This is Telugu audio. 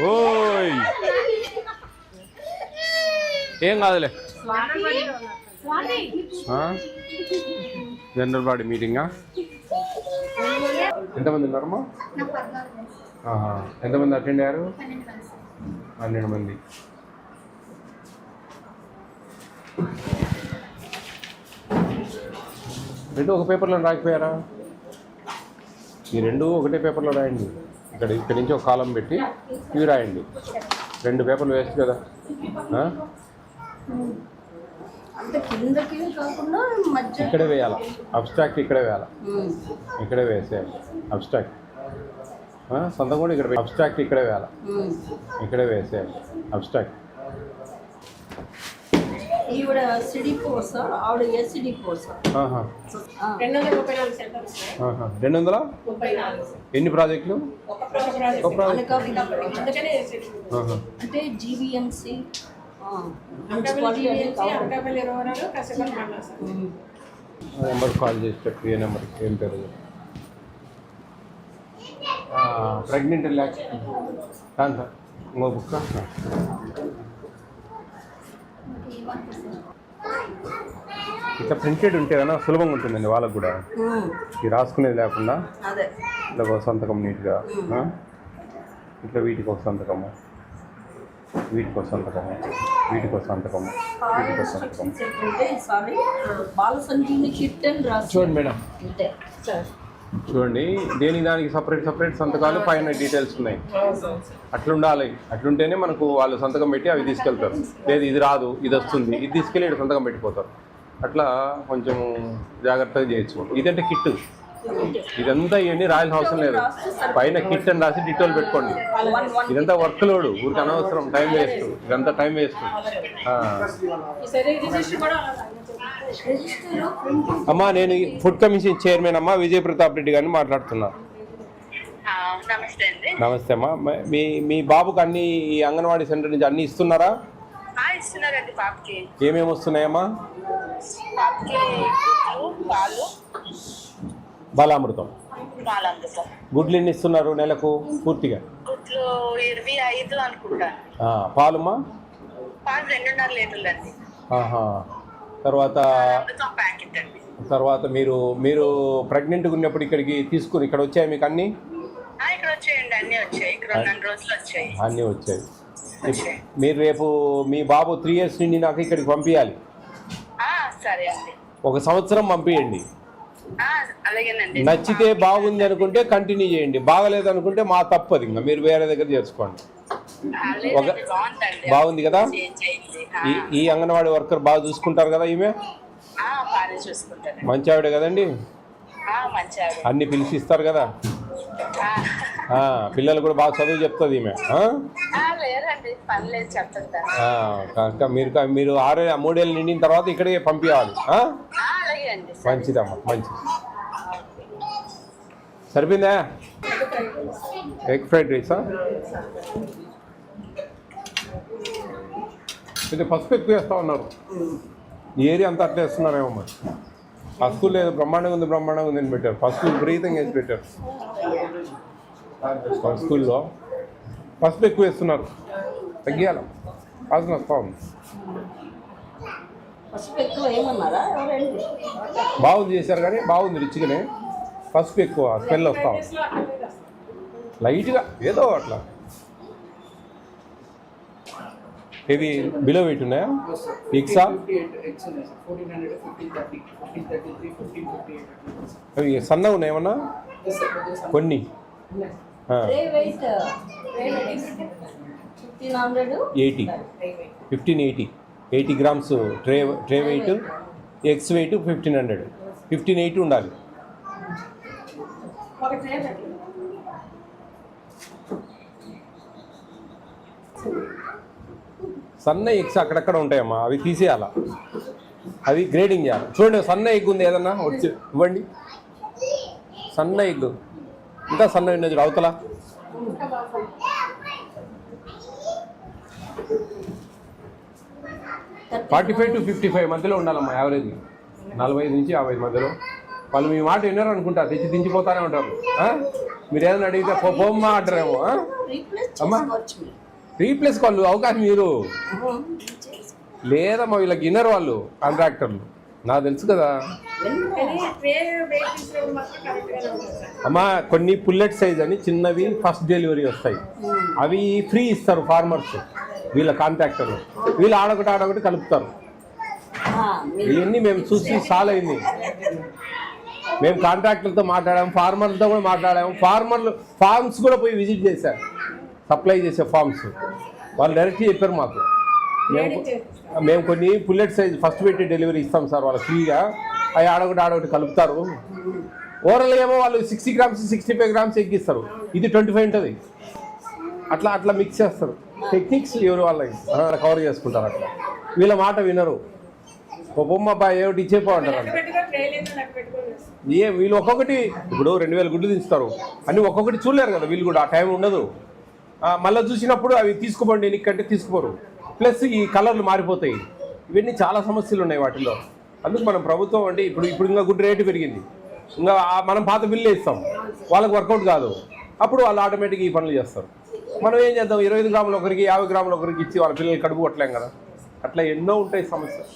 ఓయ్ ఏం కాదులే. జనరల్ బాడీ మీటింగా? ఎంతమంది ఉన్నారమ్మా? ఎంతమంది అటెండ్ అయ్యారు? 12 మంది. రెండు ఒక పేపర్లో రాకపోయారా? ఈ రెండు ఒకటే పేపర్లో రాయండి. ఇక్కడ నుంచి ఒక కాలం పెట్టి ఇవి రాయండి. 2 పేపర్లు వేస్ట్ కదా. ఇక్కడే వేయాల అబ్స్ట్రాక్ట్, ఇక్కడే వేయాల, ఇక్కడే వేసేయాలి అబ్స్ట్రాక్ట్. సొంతం కూడా ఇక్కడ అబ్స్ట్రాక్ట్ ఇక్కడే వేయాల, ఇక్కడే వేసేయాలి అబ్స్ట్రాక్ట్. 200 ఎన్ని ప్రాజెక్టులు? అంటే జీవీఎంసీ నెంబర్ కాల్ చేసి చెప్పి ఏ నెంబర్ ఏం పేరు? ప్రెగ్నెంట్ రిలాక్స్ సార్ ఇంకో బుక్. ఇట్లా ప్రింటెడ్ ఉంటే కదా సులభంగా ఉంటుందండి వాళ్ళకు కూడా, ఇది రాసుకునేది లేకుండా. ఇట్లా ఒక సంతకం నీట్గా, ఇట్లా వీటికి ఒక సంతకము, వీటికి ఒక సంతకము, వీటికి ఒక సంతకము, వీటికి ఒక సంతకము. చూడండి మేడం, చూడండి దేనికి దానికి సపరేట్ సంతకాలు, పైన డీటెయిల్స్ ఉన్నాయి. అట్లుండాలి. అట్లుంటేనే మనకు వాళ్ళు సంతకం పెట్టి అవి తీసుకెళ్తారు. లేదు ఇది రాదు, ఇది వస్తుంది, ఇది తీసుకెళ్ళి సంతకం పెట్టిపోతారు. అట్లా కొంచెం జాగ్రత్తగా చేయొచ్చు. ఇదంటే కిట్, ఇదంతా ఇవన్నీ రాయాల్సిన అవసరం లేదు. పైన కిట్ అని రాసి డీటెయిల్ పెట్టుకోండి. ఇదంతా వర్క్ లోడు, ఊరికి అనవసరం, టైం వేస్ట్. ఇదంతా టైం వేస్ట్. అమ్మా నేను ఫుడ్ కమిషన్ చైర్మన్ అమ్మా విజయ ప్రతాప్ రెడ్డి గారిని మాట్లాడుతున్నా. నమస్తే అమ్మా. మీ బాబుకి అన్ని ఈ అంగన్వాడీ సెంటర్ నుంచి అన్ని ఇస్తున్నారా? ఏమేమి వస్తున్నాయమ్మా? బాలామృతం, గుడ్లు ఎన్ని ఇస్తున్నారు నెలకు పూర్తిగా? పాలుమ్మా? తర్వాత మీరు ప్రెగ్నెంట్గా ఉన్నప్పుడు ఇక్కడికి తీసుకుని ఇక్కడ వచ్చాయి మీకు అన్నీ? అన్నీ వచ్చాయి. మీరు రేపు మీ బాబు 3 years నుండి నాకు ఇక్కడికి పంపించాలి. 1 సంవత్సరం పంపించండి. నచ్చితే బాగుంది అనుకుంటే కంటిన్యూ చేయండి, బాగలేదు అనుకుంటే మా తప్పదు, ఇంకా మీరు వేరే దగ్గర చేసుకోండి. బాగుంది కదా? ఈ అంగన్వాడీ వర్కర్ బాగా చూసుకుంటారు కదా? ఈమె మంచి ఆవిడ కదండి, అన్ని పిలిచి ఇస్తారు కదా. పిల్లలు కూడా బాగా చదువు చెప్తుంది ఈమె. మీరు 3 ఏళ్ళు నిండిన తర్వాత ఇక్కడికి పంపించాలి. మంచిదమ్మా, మంచిది. సరిపోయిందా? ఎగ్ ఫ్రైడ్ రైసా? ఇది పసుపు ఎక్కువ వేస్తూ ఉన్నారు. ఈ ఏరియా అంతా అట్లా వేస్తున్నారేమో మరి. ఆ స్కూల్ లేదు, బ్రహ్మాండంగా ఉంది అని పెట్టారు. పసుపు విపరీతంగా వేసి పెట్టారు. స్కూల్లో పసుపు ఎక్కువ వేస్తున్నారు, తగ్గియాలి. వాసన వస్తూ ఉంది. బాగుంది చేశారు కానీ, బాగుంది రిచ్గానే. పసుపు ఎక్కువ స్మెల్ వస్తా ఉంది లైట్గా, ఏదో అట్లా. ఇవి బిలో వెయిట్ ఉన్నాయా? ఎగ్సా? అవి సన్నగా ఉన్నాయి ఏమన్నా? కొన్ని 1580 grams tray weight. Eggs weight 1500. 1580 ఉండాలి. సన్న ఎగ్స్ అక్కడక్కడ ఉంటాయమ్మా, అవి తీసేయాలా, అవి గ్రేడింగ్ చేయాలి. చూడండి సన్న ఎగ్ ఉంది, ఏదన్నా వచ్చి ఇవ్వండి. సన్న ఎగ్ ఇంకా సన్న ఉన్నది అవతల. $45 to $55 మధ్యలో ఉండాలమ్మా యావరేజ్. 45 నుంచి 50 మధ్యలో. వాళ్ళు మీ మాట విన్నారు అనుకుంటా, తెచ్చి దించిపోతానే ఉంటారు. మీరు ఏదైనా అడిగితే పోమ్మా అంటారేమో. రీప్లేస్ అమ్మా చేసుకోవచ్చు మీరు. రీప్లేస్ వాళ్ళు అవకాశం మీరు లేదమ్మా, వీళ్ళకి ఇన్నర్ వాళ్ళు కాంట్రాక్టర్లు నాకు తెలుసు కదా అమ్మా. కొన్ని పుల్లెట్ సైజ్ అని చిన్నవి ఫస్ట్ డెలివరీ వస్తాయి, అవి ఫ్రీ ఇస్తారు ఫార్మర్స్, వీళ్ళ కాంట్రాక్టర్లు. వీళ్ళు ఆడొకటి కలుపుతారు. ఇవన్నీ మేము చూసి చాలా అయింది. మేము కాంట్రాక్టర్లతో మాట్లాడాము, ఫార్మర్లతో కూడా మాట్లాడాము. ఫార్మ్స్ కూడా పోయి విజిట్ చేశారు, సప్లై చేసే ఫార్మ్స్. వాళ్ళు డైరెక్ట్గా చెప్పారు మాకు, మేము కొన్ని పుల్లెట్ సైజ్ ఫస్ట్ పెట్టి డెలివరీ ఇస్తాం సార్ వాళ్ళు ఫ్రీగా, అవి ఆడొకటి కలుపుతారు. ఓవరాల్ ఏమో వాళ్ళు 60 grams 65 grams ఎక్కిస్తారు, ఇది 25 ఉంటుంది. అట్లా మిక్స్ చేస్తారు. టెక్నిక్స్ ఎవరు వాళ్ళకి కవర్ చేసుకుంటారు. అట్లా వీళ్ళ మాట వినరు. బొమ్మ బాయ్ ఏమిటి ఇచ్చేపోంటారు అంటే వీళ్ళు ఒక్కొక్కటి ఇప్పుడు 2000 గుడ్లు దించుతారు, అన్నీ ఒక్కొక్కటి చూడలేరు కదా వీళ్ళు కూడా, ఆ టైం ఉండదు. మళ్ళీ చూసినప్పుడు అవి తీసుకోపోండి ఎన్నికంటే తీసుకోరు. ప్లస్ ఈ కలర్లు మారిపోతాయి. ఇవన్నీ చాలా సమస్యలు ఉన్నాయి వాటిల్లో. అందుకు మనం ప్రభుత్వం అంటే ఇప్పుడు ఇంకా గుడ్డు రేటు పెరిగింది, ఇంకా మనం పాత బిల్లు ఇస్తాం, వాళ్ళకి వర్కౌట్ కాదు. అప్పుడు వాళ్ళు ఆటోమేటిక్గా ఈ పనులు చేస్తారు. మనం ఏం చేద్దాం, 25 గ్రాములు ఒకరికి 50 గ్రాములు ఒకరికి ఇచ్చి వాళ్ళ పిల్లలు కడుపు కొట్టలేం కదా. అట్లా ఎన్నో ఉంటాయి సమస్యలు.